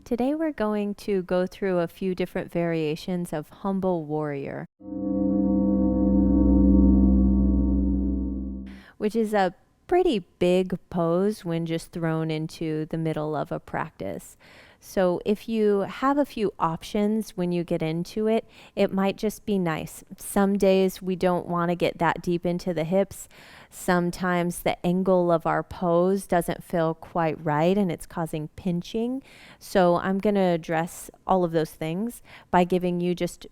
Today we're going to go through a few different variations of humble warrior, which is a pretty big pose when just thrown into the middle of a practice. So if you have a few options when you get into it, it might just be nice. Some days we don't want to get that deep into the hips. Sometimes the angle of our pose doesn't feel quite right and it's causing pinching. So I'm going to address all of those things by giving you just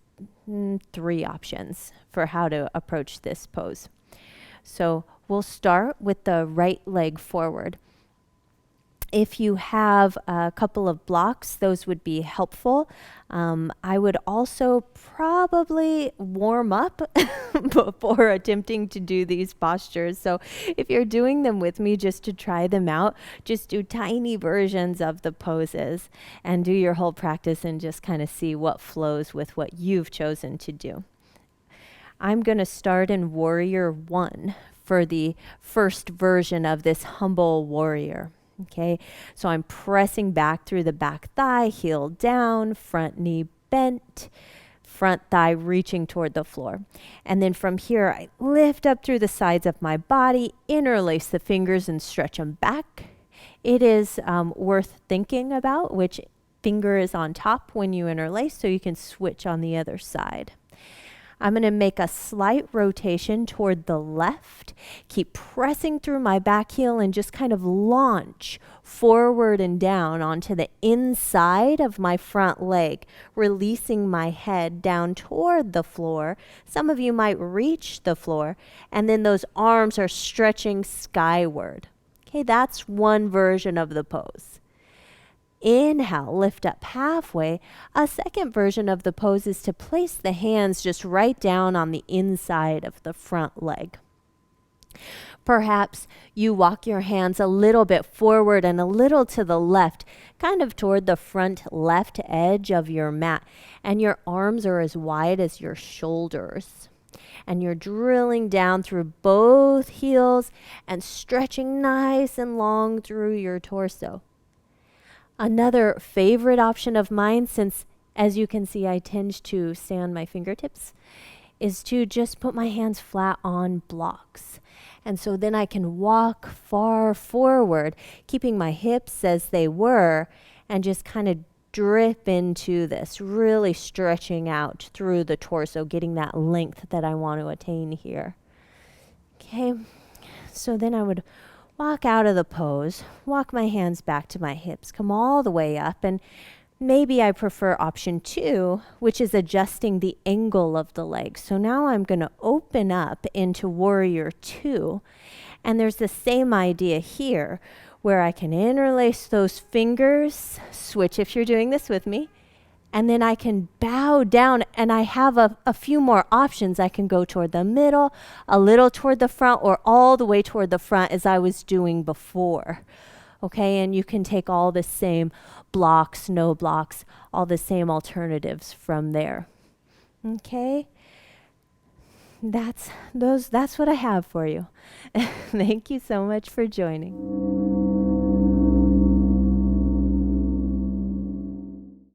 3 options for how to approach this pose. So we'll start with the right leg forward. If you have a couple of blocks, those would be helpful. I would also probably warm up before attempting to do these postures. So if you're doing them with me just to try them out, just do tiny versions of the poses and do your whole practice and just kind of see what flows with what you've chosen to do. I'm going to start in Warrior 1 for the first version of this humble warrior. Okay, so I'm pressing back through the back thigh, heel down, front knee bent, front thigh reaching toward the floor. And then from here, I lift up through the sides of my body, interlace the fingers and stretch them back. It is worth thinking about which finger is on top when you interlace so you can switch on the other side. I'm going to make a slight rotation toward the left, keep pressing through my back heel and just kind of launch forward and down onto the inside of my front leg, releasing my head down toward the floor. Some of you might reach the floor, and then those arms are stretching skyward. Okay, that's one version of the pose. Inhale, lift up halfway. A second version of the pose is to place the hands just right down on the inside of the front leg. Perhaps you walk your hands a little bit forward and a little to the left, kind of toward the front left edge of your mat, and your arms are as wide as your shoulders. And you're drilling down through both heels and stretching nice and long through your torso. Another favorite option of mine, since as you can see I tend to stay on my fingertips, is to just put my hands flat on blocks. And so then I can walk far forward, keeping my hips as they were, and just kind of drip into this, really stretching out through the torso, getting that length that I want to attain here. Okay, so then I would walk out of the pose, walk my hands back to my hips, come all the way up, and maybe I prefer option 2, which is adjusting the angle of the leg. So now I'm going to open up into Warrior 2, and there's the same idea here, where I can interlace those fingers, switch if you're doing this with me, and then I can bow down, and I have a few more options. I can go toward the middle, a little toward the front, or all the way toward the front as I was doing before. Okay, and you can take all the same blocks, no blocks, all the same alternatives from there. Okay, that's what I have for you. Thank you so much for joining.